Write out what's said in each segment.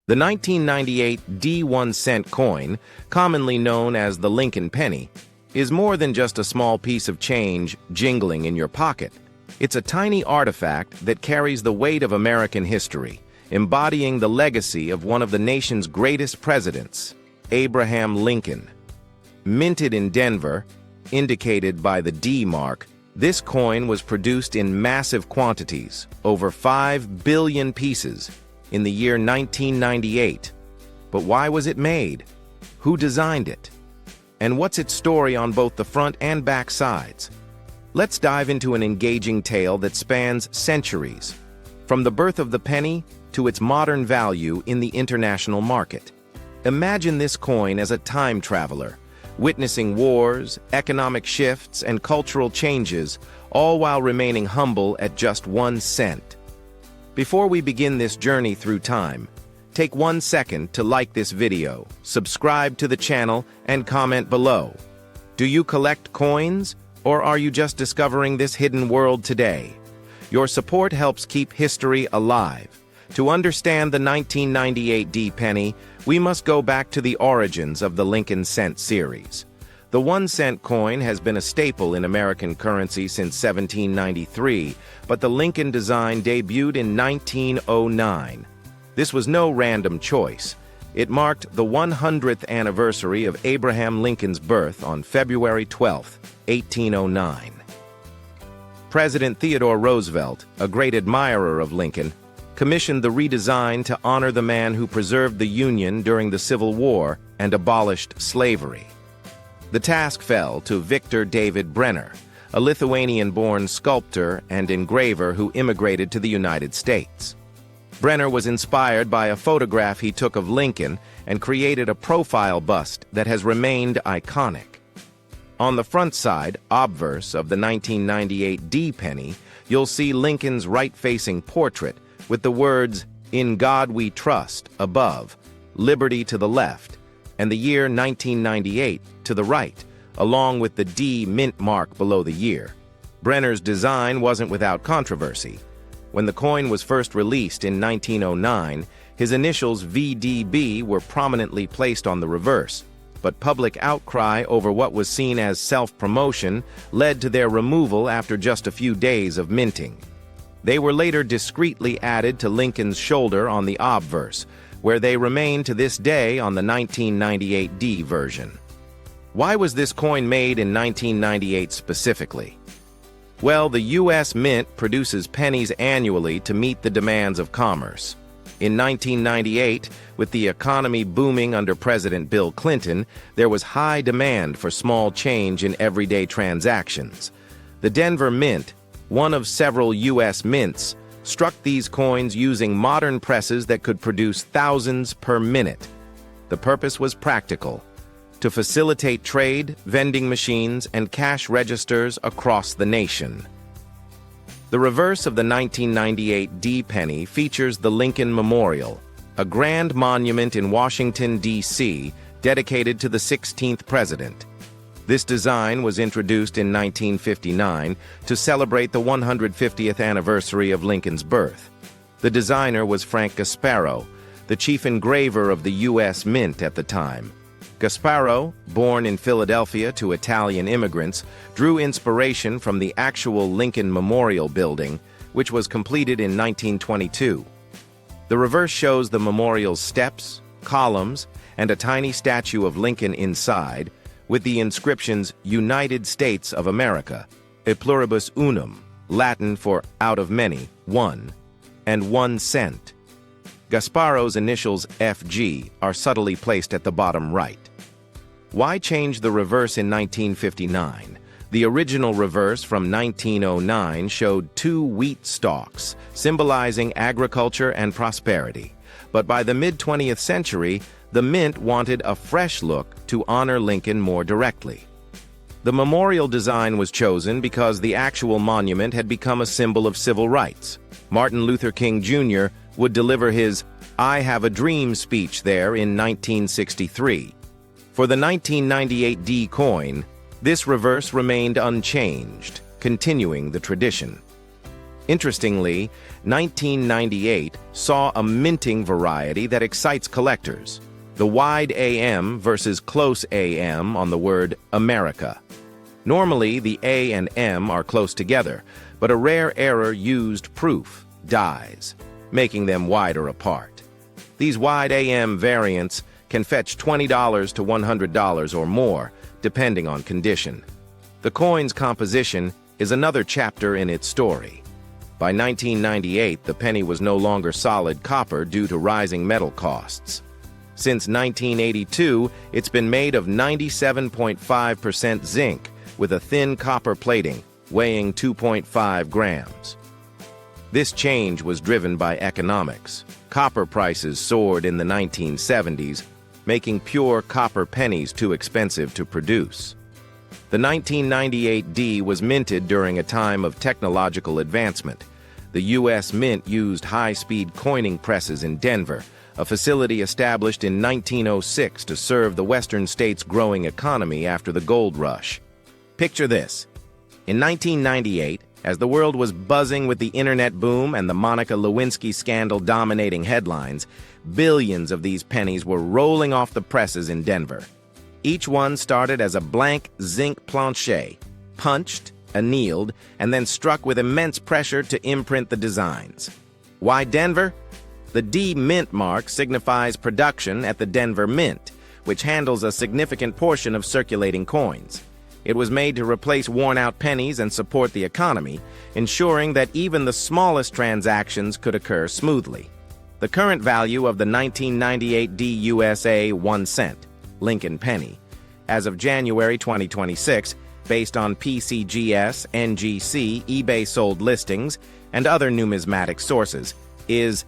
The 1998 D1-cent coin, commonly known as the Lincoln penny, is more than just a small piece of change jingling in your pocket. It's a tiny artifact that carries the weight of American history, embodying the legacy of one of the nation's greatest presidents, Abraham Lincoln. Minted in Denver, indicated by the D mark, this coin was produced in massive quantities, over 5 billion pieces, in the year 1998. But why was it made? Who designed it? And what's its story on both the front and back sides? Let's dive into an engaging tale that spans centuries, from the birth of the penny to its modern value in the international market. Imagine this coin as a time traveler, witnessing wars, economic shifts, and cultural changes, all while remaining humble at just 1 cent. Before we begin this journey through time, take 1 second to like this video, subscribe to the channel, and comment below. Do you collect coins, or are you just discovering this hidden world today? Your support helps keep history alive. To understand the 1998 D penny, we must go back to the origins of the Lincoln cent series. The 1-cent coin has been a staple in American currency since 1793, but the Lincoln design debuted in 1909. This was no random choice. It marked the 100th anniversary of Abraham Lincoln's birth on February 12, 1809. President Theodore Roosevelt, a great admirer of Lincoln, commissioned the redesign to honor the man who preserved the Union during the Civil War and abolished slavery. The task fell to Victor David Brenner, a Lithuanian-born sculptor and engraver who immigrated to the United States. Brenner was inspired by a photograph he took of Lincoln and created a profile bust that has remained iconic. On the front side, obverse of the 1998 D penny, you'll see Lincoln's right-facing portrait with the words, "In God We Trust," above, "Liberty" to the left, and the year 1998 to the right, along with the D mint mark below the year. Brenner's design wasn't without controversy. When the coin was first released in 1909, his initials VDB were prominently placed on the reverse, but public outcry over what was seen as self-promotion led to their removal after just a few days of minting. They were later discreetly added to Lincoln's shoulder on the obverse, where they remain to this day on the 1998 D version. Why was this coin made in 1998 specifically? Well, the U.S. Mint produces pennies annually to meet the demands of commerce. In 1998, with the economy booming under President Bill Clinton, there was high demand for small change in everyday transactions. The Denver Mint, one of several U.S. mints, struck these coins using modern presses that could produce thousands per minute. The purpose was practical: to facilitate trade, vending machines, and cash registers across the nation. The reverse of the 1998 D penny features the Lincoln Memorial, a grand monument in Washington, D.C., dedicated to the 16th president. This design was introduced in 1959 to celebrate the 150th anniversary of Lincoln's birth. The designer was Frank Gasparo, the chief engraver of the U.S. Mint at the time. Gasparo, born in Philadelphia to Italian immigrants, drew inspiration from the actual Lincoln Memorial building, which was completed in 1922. The reverse shows the memorial's steps, columns, and a tiny statue of Lincoln inside, with the inscriptions "United States of America," "E pluribus unum," Latin for "out of many, one," and 1 cent. Gasparo's initials FG are subtly placed at the bottom right. Why change the reverse in 1959? The original reverse from 1909 showed 2 wheat stalks, symbolizing agriculture and prosperity. But by the mid-20th century, the Mint wanted a fresh look to honor Lincoln more directly. The memorial design was chosen because the actual monument had become a symbol of civil rights. Martin Luther King Jr. would deliver his "I Have a Dream" speech there in 1963. For the 1998 D coin, this reverse remained unchanged, continuing the tradition. Interestingly, 1998 saw a minting variety that excites collectors. The wide AM versus close AM on the word America. Normally, the A and M are close together, but a rare error used proof, dies, making them wider apart. These wide AM variants can fetch $20 to $100 or more, depending on condition. The coin's composition is another chapter in its story. By 1998, the penny was no longer solid copper due to rising metal costs. Since 1982, it's been made of 97.5% zinc with a thin copper plating weighing 2.5 grams. This change was driven by economics. Copper prices soared in the 1970s, making pure copper pennies too expensive to produce. The 1998 D was minted during a time of technological advancement. The U.S. Mint used high-speed coining presses in Denver, a facility established in 1906 to serve the western states' growing economy after the gold rush. Picture this. In 1998, as the world was buzzing with the internet boom and the Monica Lewinsky scandal dominating headlines, billions of these pennies were rolling off the presses in Denver. Each one started as a blank zinc planche, punched, annealed, and then struck with immense pressure to imprint the designs. Why Denver? The D Mint mark signifies production at the Denver Mint, which handles a significant portion of circulating coins. It was made to replace worn-out pennies and support the economy, ensuring that even the smallest transactions could occur smoothly. The current value of the 1998 DUSA 1 cent, Lincoln penny, as of January 2026, based on PCGS, NGC, eBay sold listings, and other numismatic sources, is,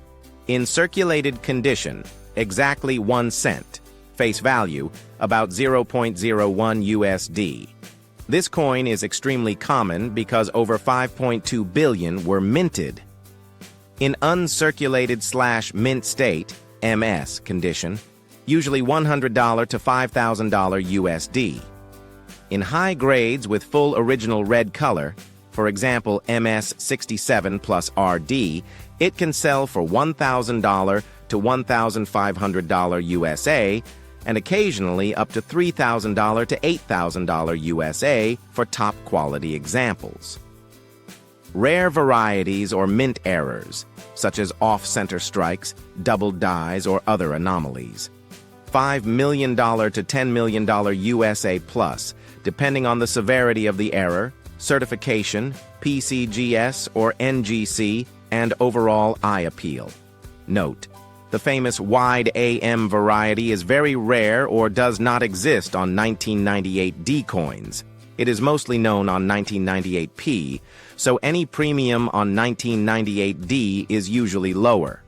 in circulated condition, exactly 1 cent, face value, about 0.01 USD. This coin is extremely common because over 5.2 billion were minted. In uncirculated/mint state, MS condition, usually $100 to $5,000 USD. In high grades with full original red color, for example MS 67 plus RD, it can sell for $1,000 to $1,500 USA, and occasionally up to $3,000 to $8,000 USA for top-quality examples. Rare varieties or mint errors, such as off-center strikes, double dies, or other anomalies. $5 million to $10 million USA plus, depending on the severity of the error, certification, PCGS or NGC, and overall eye appeal. Note: the famous wide AM variety is very rare or does not exist on 1998 D coins. It is mostly known on 1998 P, so any premium on 1998 D is usually lower.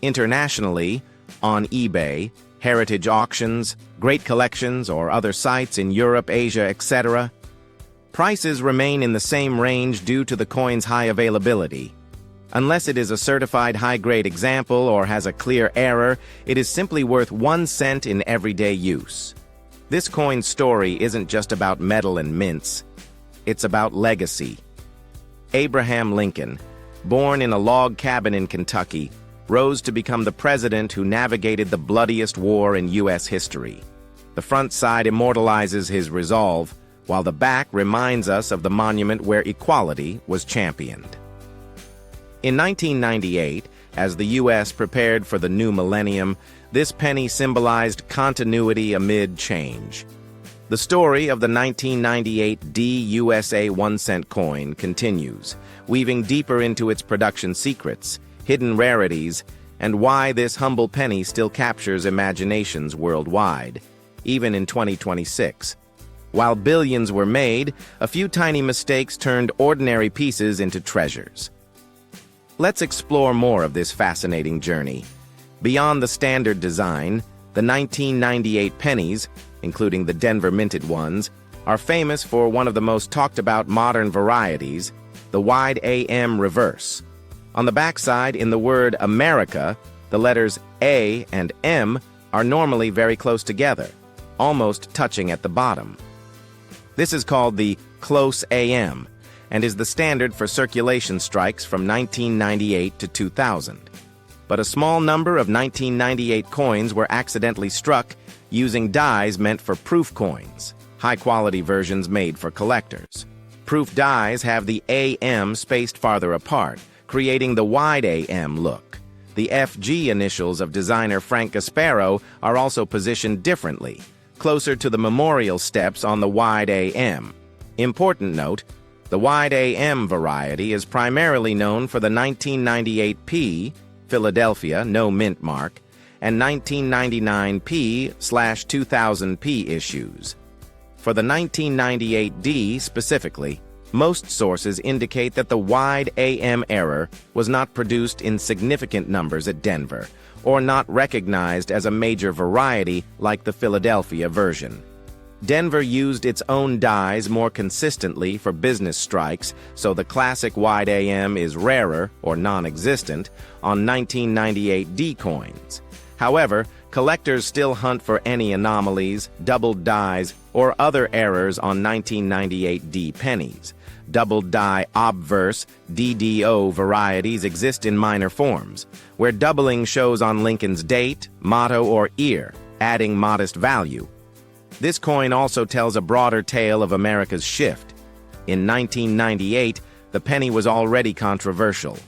Internationally, on eBay, heritage auctions, great collections, or other sites in Europe, Asia, etc., prices remain in the same range due to the coin's high availability. Unless it is a certified high-grade example or has a clear error, it is simply worth 1 cent in everyday use. This coin's story isn't just about metal and mints. It's about legacy. Abraham Lincoln, born in a log cabin in Kentucky, rose to become the president who navigated the bloodiest war in U.S. history. The front side immortalizes his resolve, while the back reminds us of the monument where equality was championed. In 1998, as the U.S. prepared for the new millennium, this penny symbolized continuity amid change. The story of the 1998 DUSA 1 cent coin continues, weaving deeper into its production secrets, hidden rarities, and why this humble penny still captures imaginations worldwide, even in 2026. While billions were made, a few tiny mistakes turned ordinary pieces into treasures. Let's explore more of this fascinating journey. Beyond the standard design, the 1998 pennies, including the Denver minted ones, are famous for one of the most talked about modern varieties, the wide AM reverse. On the backside, in the word America, the letters A and M are normally very close together, almost touching at the bottom. This is called the close AM, and is the standard for circulation strikes from 1998 to 2000. But a small number of 1998 coins were accidentally struck using dies meant for proof coins, high-quality versions made for collectors. Proof dies have the AM spaced farther apart, creating the wide AM look. The FG initials of designer Frank Gasparo are also positioned differently, closer to the memorial steps on the wide AM. Important note, the wide AM variety is primarily known for the 1998P, Philadelphia, no mint mark, and 1999P/2000P issues. For the 1998D specifically, most sources indicate that the wide AM error was not produced in significant numbers at Denver, or not recognized as a major variety like the Philadelphia version. Denver used its own dies more consistently for business strikes, so the classic wide AM is rarer, or non-existent, on 1998D coins. However, collectors still hunt for any anomalies, doubled dies, or other errors on 1998D pennies. Doubled die obverse, DDO varieties exist in minor forms, where doubling shows on Lincoln's date, motto, or ear, adding modest value. This coin also tells a broader tale of America's shift. In 1998, the penny was already controversial.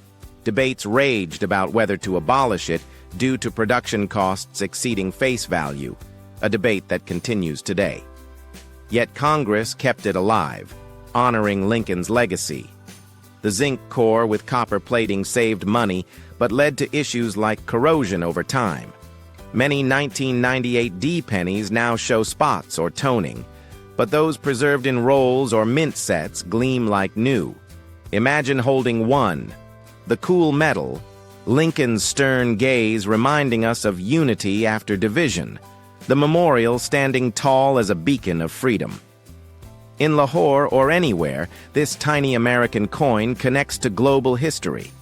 Debates raged about whether to abolish it due to production costs exceeding face value, a debate that continues today. Yet Congress kept it alive, honoring Lincoln's legacy. The zinc core with copper plating saved money, but led to issues like corrosion over time. Many 1998D pennies now show spots or toning, but those preserved in rolls or mint sets gleam like new. Imagine holding one, the cool metal, Lincoln's stern gaze reminding us of unity after division, the memorial standing tall as a beacon of freedom. In Lahore or anywhere, this tiny American coin connects to global history.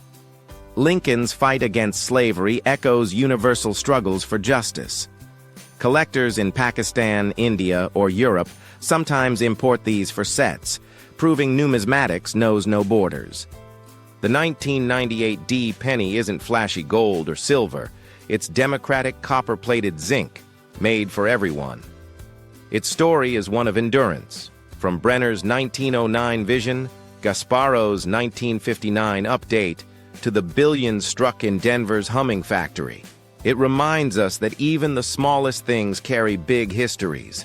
Lincoln's fight against slavery echoes universal struggles for justice. Collectors in Pakistan, India, or Europe sometimes import these for sets, proving numismatics knows no borders. The 1998D penny isn't flashy gold or silver, it's democratic copper-plated zinc, made for everyone. Its story is one of endurance. From Brenner's 1909 vision, Gasparo's 1959 update, to the billions struck in Denver's humming factory. It reminds us that even the smallest things carry big histories.